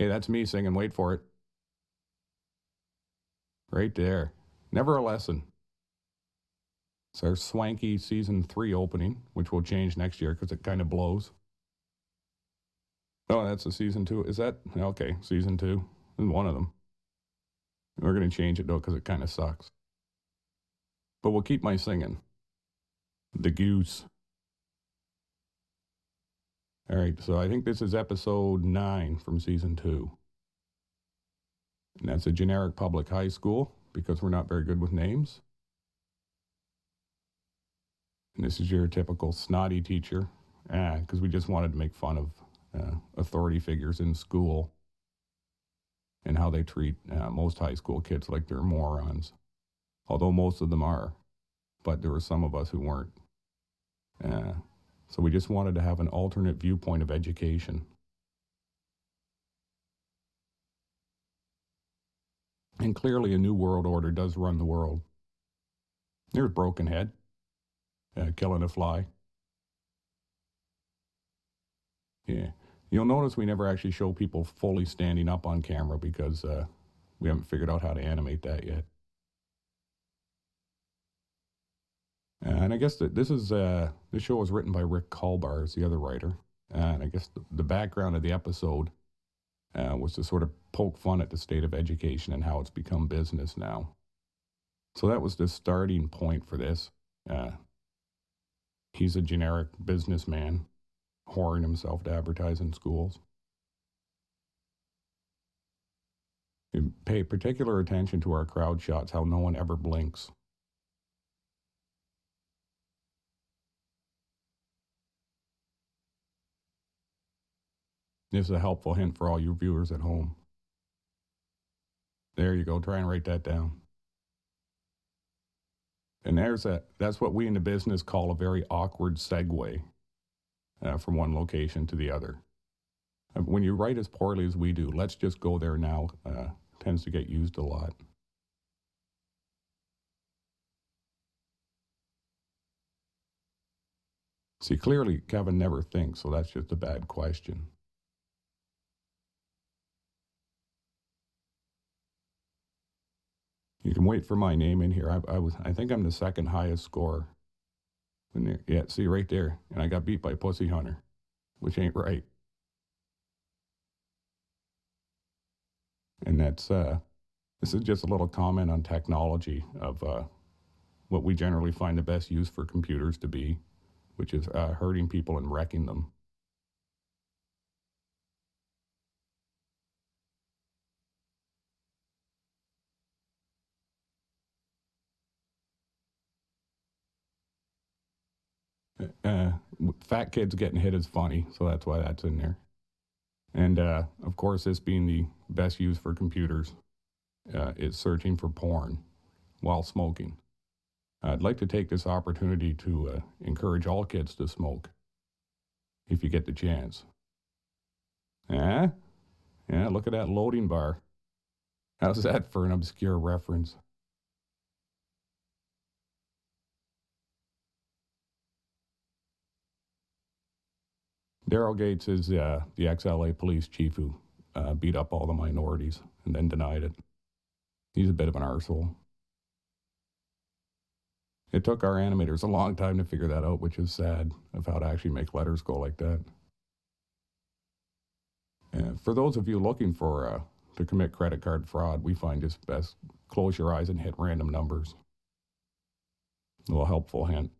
Hey, that's me singing. Wait for it. Right there. Never a lesson. It's our swanky season 3 opening, which will change next year because it kind of blows. Oh, that's a season 2. Is that okay? Season 2 is one of them. We're going to change it though because it kind of sucks. But we'll keep my singing. The goose. All right, so I think this is episode 9 from season 2. And that's a generic public high school because we're not very good with names. And this is your typical snotty teacher because we just wanted to make fun of authority figures in school and how they treat most high school kids like they're morons. Although most of them are, but there were some of us who weren't. So we just wanted to have an alternate viewpoint of education. And clearly a new world order does run the world. There's Brokenhead, killing a fly. Yeah. You'll notice we never actually show people fully standing up on camera because we haven't figured out how to animate that yet. And I guess that this show was written by Rick Kalbar, the other writer. And I guess the background of the episode was to sort of poke fun at the state of education and how it's become business now. So that was the starting point for this. He's a generic businessman, whoring himself to advertise in schools. You pay particular attention to our crowd shots, how no one ever blinks. This is a helpful hint for all you viewers at home. There you go. Try and write that down. And that's what we in the business call a very awkward segue from one location to the other. When you write as poorly as we do, let's just go there now, tends to get used a lot. See, clearly Kevin never thinks, so that's just a bad question. You can wait for my name in here. I think I'm the second highest score. Yeah, see right there. And I got beat by Pussy Hunter, which ain't right. And this is just a little comment on technology of what we generally find the best use for computers to be, which is hurting people and wrecking them. Fat kids getting hit is funny, so that's why that's in there. And of course, this being the best use for computers, is searching for porn while smoking. I'd like to take this opportunity to encourage all kids to smoke if you get the chance. Yeah, look at that loading bar. How's that for an obscure reference? Daryl Gates is the ex-LA police chief who beat up all the minorities and then denied it. He's a bit of an arsehole. It took our animators a long time to figure that out, which is sad, of how to actually make letters go like that. For those of you looking for to commit credit card fraud, we find it's best close your eyes and hit random numbers. A little helpful hint.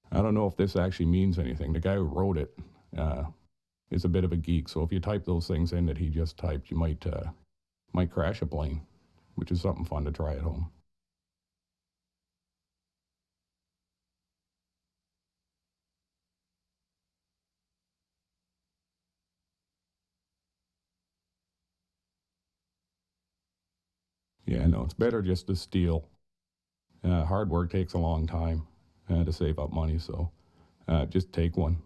I don't know if this actually means anything. The guy who wrote it is a bit of a geek, so if you type those things in that he just typed, you might crash a plane, which is something fun to try at home. Yeah, no, it's better just to steal. Hard work takes a long time to save up money, so just take one.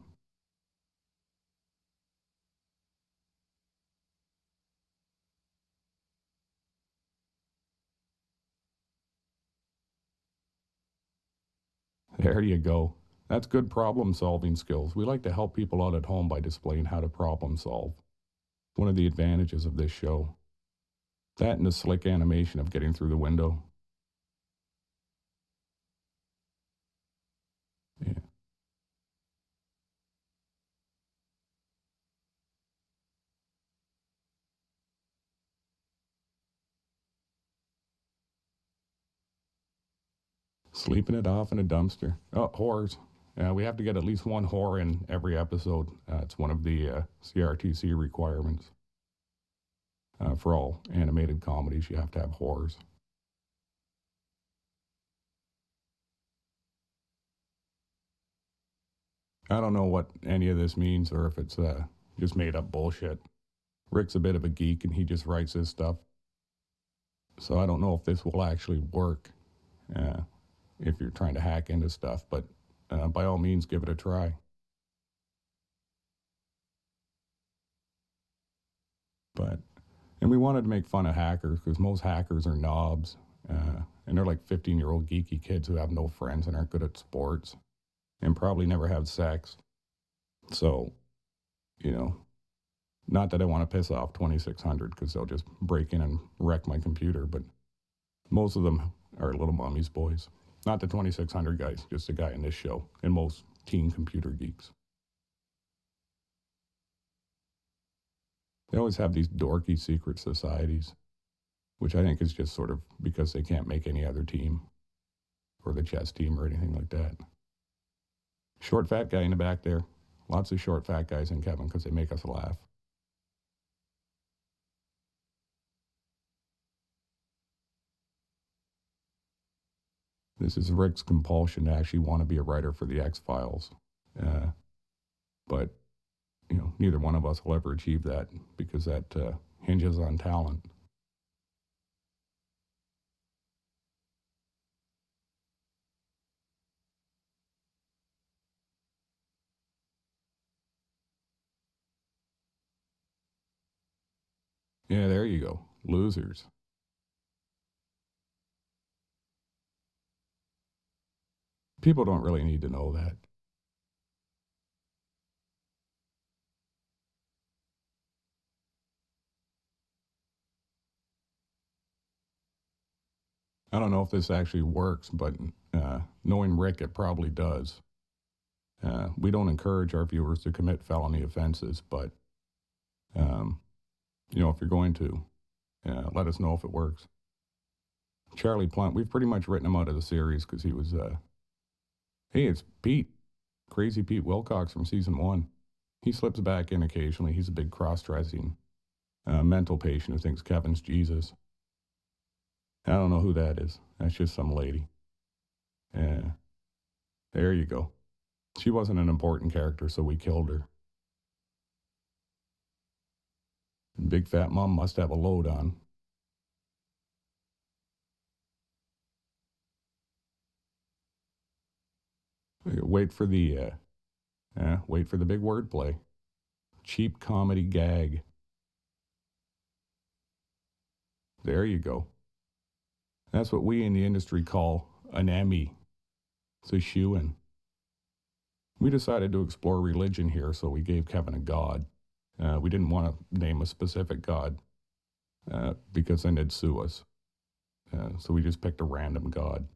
There you go. That's good problem solving skills. We like to help people out at home by displaying how to problem solve. One of the advantages of this show. That and the slick animation of getting through the window. Yeah. Sleeping it off in a dumpster. Oh, whores. We have to get at least one whore in every episode. It's one of the CRTC requirements. For all animated comedies, you have to have whores. I don't know what any of this means or if it's just made up bullshit. Rick's a bit of a geek and he just writes this stuff. So I don't know if this will actually work uh, if you're trying to hack into stuff, but by all means, give it a try. But and we wanted to make fun of hackers because most hackers are knobs, and they're like 15-year-old geeky kids who have no friends and aren't good at sports and probably never have sex. So, you know, not that I want to piss off 2600 because they'll just break in and wreck my computer, but most of them are little mommy's boys. Not the 2600 guys, just the guy in this show and most teen computer geeks. They always have these dorky secret societies, which I think is just sort of because they can't make any other team or the chess team or anything like that. Short, fat guy in the back there. Lots of short, fat guys in Kevin because they make us laugh. This is Rick's compulsion to actually want to be a writer for the X-Files. But, neither one of us will ever achieve that because that hinges on talent. Yeah, there you go. Losers. People don't really need to know that. I don't know if this actually works, but knowing Rick, it probably does. We don't encourage our viewers to commit felony offenses, but, if you're going to, let us know if it works. Charlie Plump, we've pretty much written him out of the series because he was, hey, it's Pete, Crazy Pete Wilcox from season 1. He slips back in occasionally. He's a big cross-dressing mental patient who thinks Kevin's Jesus. I don't know who that is. That's just some lady. There you go. She wasn't an important character, so we killed her. Big fat mom must have a load on. Wait for the big wordplay. Cheap comedy gag. There you go. That's what we in the industry call an Emmy. It's a shoe-in. We decided to explore religion here, so we gave Kevin a god. We didn't want to name a specific god because then they'd sue us. So we just picked a random god.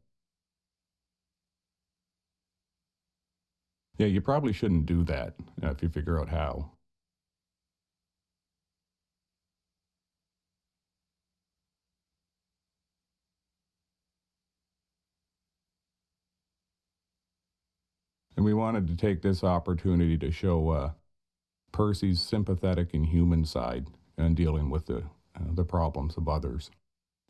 Yeah, you probably shouldn't do that if you figure out how. And we wanted to take this opportunity to show Percy's sympathetic and human side in dealing with the problems of others.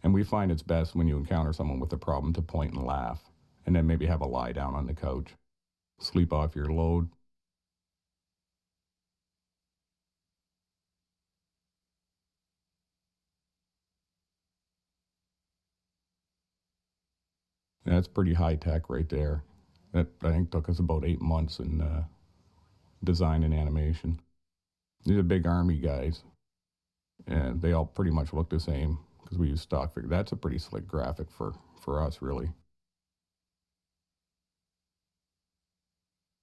And we find it's best when you encounter someone with a problem to point and laugh, and then maybe have a lie down on the couch. Sleep off your load. That's pretty high tech right there. That, I think, took us about 8 months in design and animation. These are big army guys, and they all pretty much look the same because we use stock figure. That's a pretty slick graphic for us, really.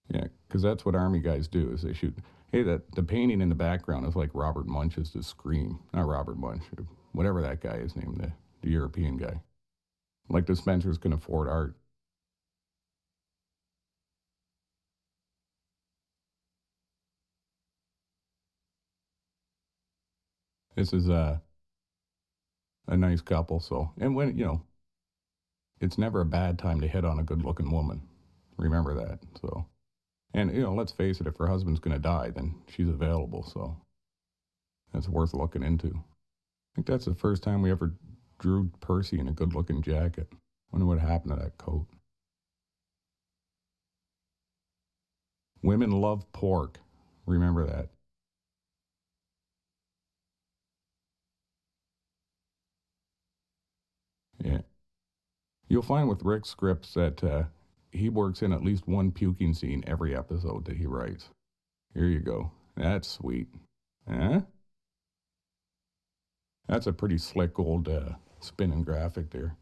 Yeah, because that's what army guys do is they shoot. Hey, that the painting in the background is like Robert Munch's The Scream. Not Robert Munch, whatever that guy is named, the European guy. Like the Spencers can afford art. This is a nice couple. So, and when, it's never a bad time to hit on a good looking woman. Remember that. So, and, let's face it, if her husband's going to die, then she's available. So that's worth looking into. I think that's the first time we ever drew Percy in a good looking jacket. Wonder what happened to that coat. Women love pork. Remember that. Yeah. You'll find with Rick's scripts that he works in at least one puking scene every episode that he writes. Here you go. That's sweet. Huh? That's a pretty slick old spinning graphic there.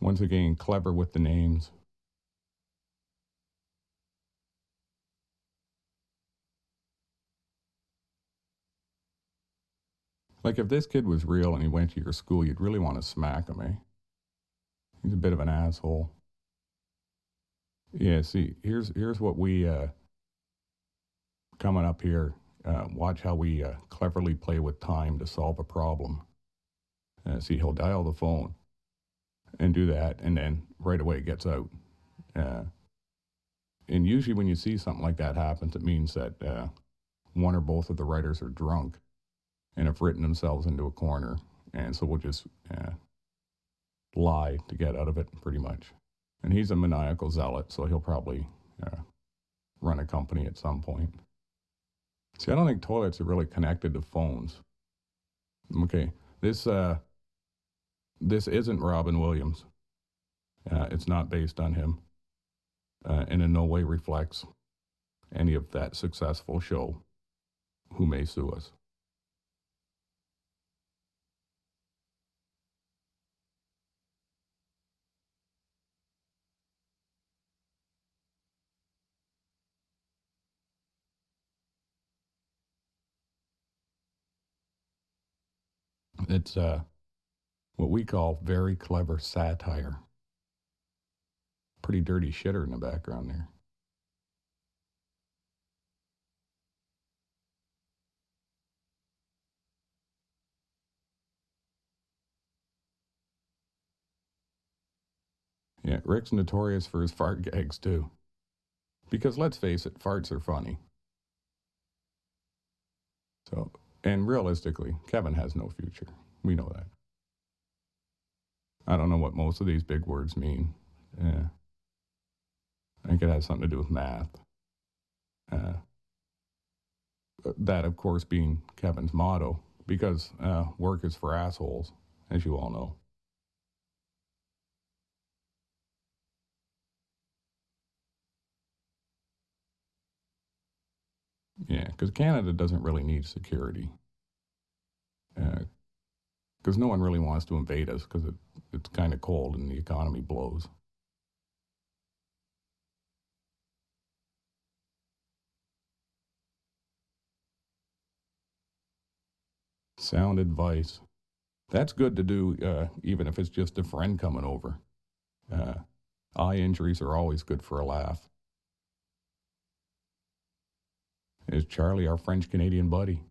Once again, clever with the names. Like if this kid was real and he went to your school, you'd really want to smack him, eh? He's a bit of an asshole. Yeah, see, here's what we coming up here. Watch how we cleverly play with time to solve a problem. See, he'll dial the phone and do that, and then right away it gets out. Uh, and usually, when you see something like that happens, it means that one or both of the writers are drunk and have written themselves into a corner, and so we'll just lie to get out of it, pretty much. And he's a maniacal zealot, so he'll probably run a company at some point. See, I don't think toilets are really connected to phones. Okay, this isn't Robin Williams. It's not based on him, and in no way reflects any of that successful show. Who may sue us? It's what we call very clever satire. Pretty dirty shitter in the background there. Yeah, Rick's notorious for his fart gags too. Because let's face it, farts are funny. So, and realistically, Kevin has no future. We know that. I don't know what most of these big words mean. Yeah, I think it has something to do with math. Uh, that, of course, being Kevin's motto, because work is for assholes, as you all know. Yeah, because Canada doesn't really need security. Because no one really wants to invade us because it's kind of cold and the economy blows. Sound advice. That's good to do, even if it's just a friend coming over. Uh, eye injuries are always good for a laugh. Is Charlie our French Canadian buddy?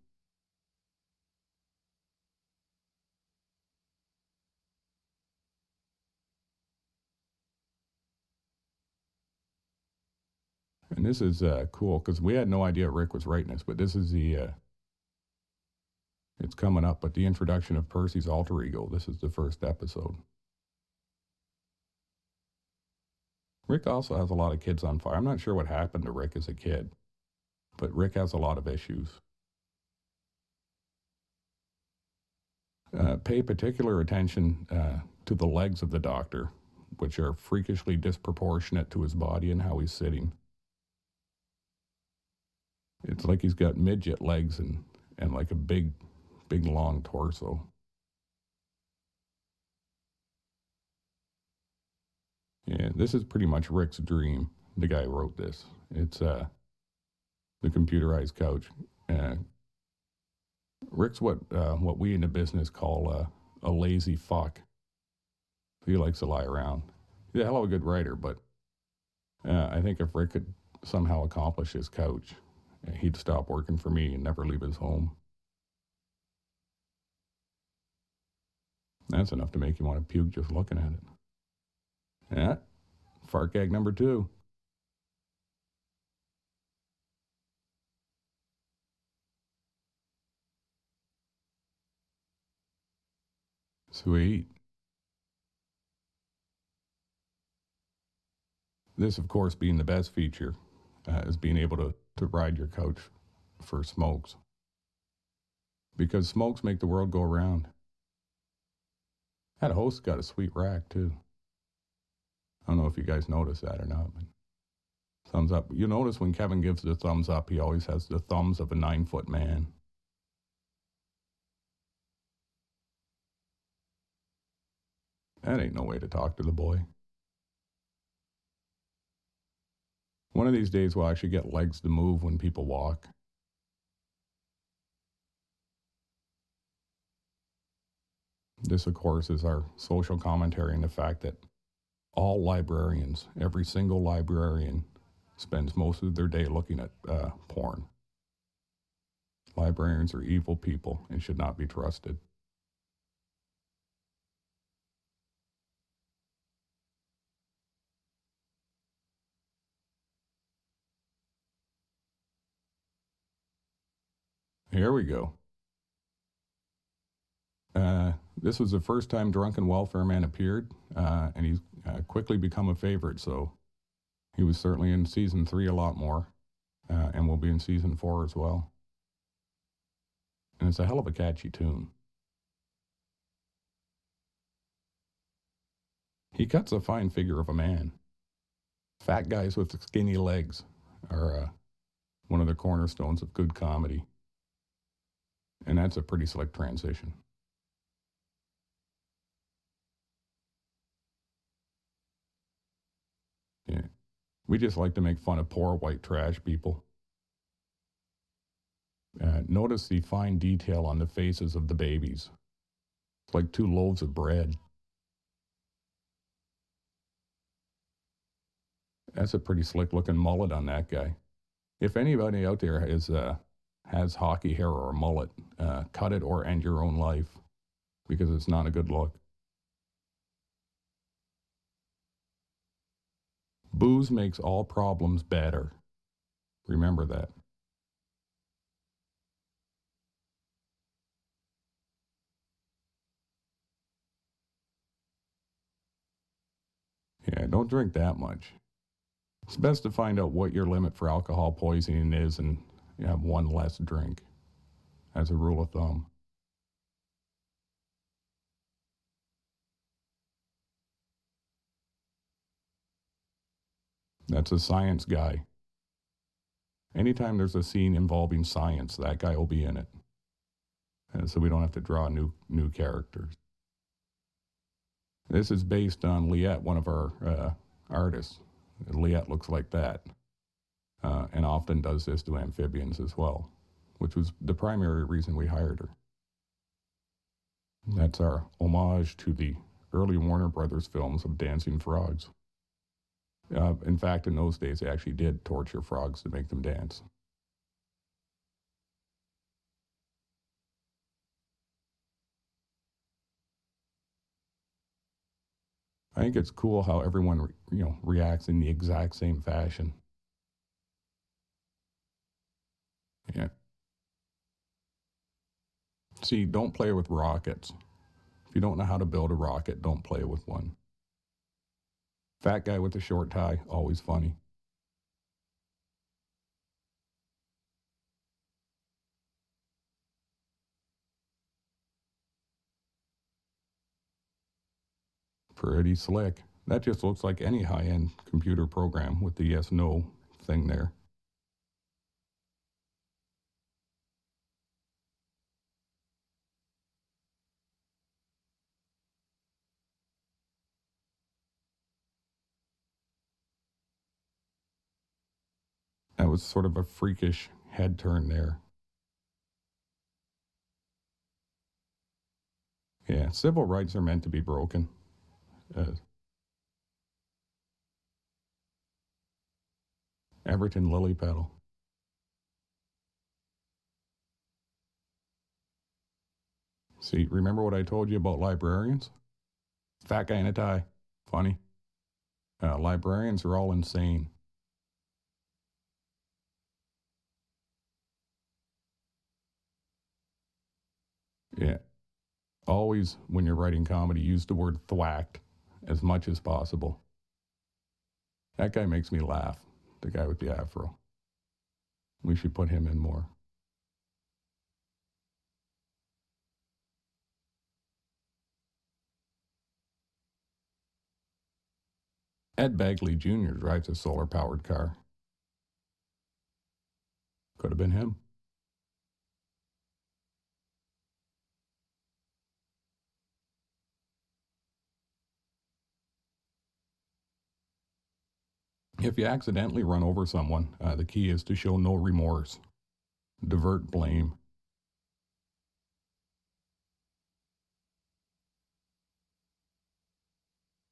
And this is cool because we had no idea Rick was writing this, but this is it's coming up, but the introduction of Percy's alter ego. This is the first episode. Rick also has a lot of kids on fire. I'm not sure what happened to Rick as a kid, but Rick has a lot of issues. Pay particular attention to the legs of the doctor, which are freakishly disproportionate to his body and how he's sitting. It's like he's got midget legs and like a big, big long torso. Yeah, this is pretty much Rick's dream. The guy who wrote this. It's the computerized couch. Uh, Rick's what we in the business call a lazy fuck. He likes to lie around. He's a hell of a good writer, but I think if Rick could somehow accomplish his couch, he'd stop working for me and never leave his home. That's enough to make you want to puke just looking at it. Yeah, fart gag number 2. Sweet. This, of course, being the best feature, is being able to ride your couch for smokes. Because smokes make the world go around. That host got a sweet rack, too. I don't know if you guys notice that or not, but thumbs up. You notice when Kevin gives the thumbs up, he always has the thumbs of a 9-foot man. That ain't no way to talk to the boy. One of these days we'll actually get legs to move when people walk. This, of course, is our social commentary and the fact that all librarians, every single librarian, spends most of their day looking at porn. Librarians are evil people and should not be trusted. Here we go. This was the first time Drunken Welfare Man appeared, and he's quickly become a favorite, so he was certainly in season 3 a lot more, and will be in season 4 as well. And it's a hell of a catchy tune. He cuts a fine figure of a man. Fat guys with skinny legs are one of the cornerstones of good comedy. And that's a pretty slick transition. Yeah. We just like to make fun of poor white trash people. Notice the fine detail on the faces of the babies. It's like 2 loaves of bread. That's a pretty slick looking mullet on that guy. If anybody out there has hockey hair or a mullet, cut it or end your own life, because it's not a good look. Booze makes all problems better. Remember that. Yeah, don't drink that much. It's best to find out what your limit for alcohol poisoning is and you have one less drink, as a rule of thumb. That's a science guy. Anytime there's a scene involving science, that guy will be in it. So we don't have to draw new characters. This is based on Liette, one of our artists. Liette looks like that, and often does this to amphibians as well, which was the primary reason we hired her. That's our homage to the early Warner Brothers films of dancing frogs. In fact, in those days, they actually did torture frogs to make them dance. I think it's cool how everyone reacts in the exact same fashion. Yeah. See, don't play with rockets. If you don't know how to build a rocket, don't play with one. Fat guy with a short tie, always funny. Pretty slick. That just looks like any high-end computer program with the yes/no thing there. That was sort of a freakish head turn there. Yeah, civil rights are meant to be broken. Uh, Everton Lily Petal. See, remember what I told you about librarians? Fat guy in a tie. Funny. Librarians are all insane. Yeah. Always, when you're writing comedy, use the word thwacked as much as possible. That guy makes me laugh, the guy with the afro. We should put him in more. Ed Bagley Jr. drives a solar-powered car. Could have been him. If you accidentally run over someone, the key is to show no remorse. Divert blame.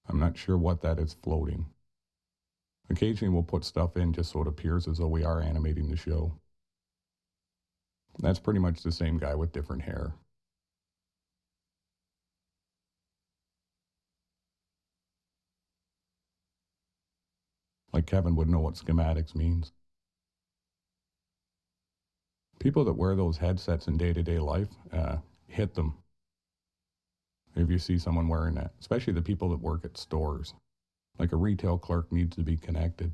I'm not sure what that is floating. Occasionally we'll put stuff in just so it appears as though we are animating the show. That's pretty much the same guy with different hair. Like Kevin would know what schematics means. People that wear those headsets in day-to-day life, hit them if you see someone wearing that, especially the people that work at stores. Like a retail clerk needs to be connected.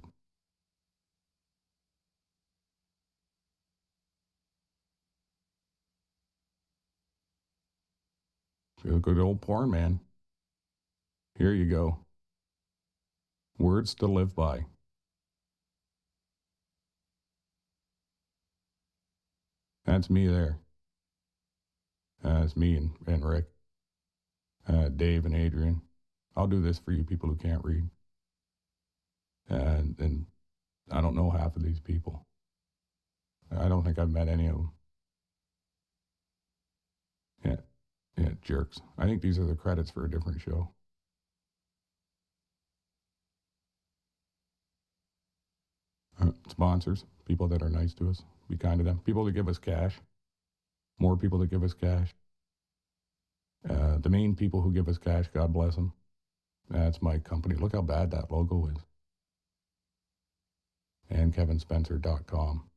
Good old porn, man. Here you go. Words to live by. That's me there. That's me and Rick. Dave and Adrian. I'll do this for you people who can't read. And I don't know half of these people. I don't think I've met any of them. Yeah, yeah, jerks. I think these are the credits for a different show. Sponsors, people that are nice to us, be kind to them. People that give us cash, more people that give us cash. The main people who give us cash, God bless them. That's my company. Look how bad that logo is. And kevinspencer.com.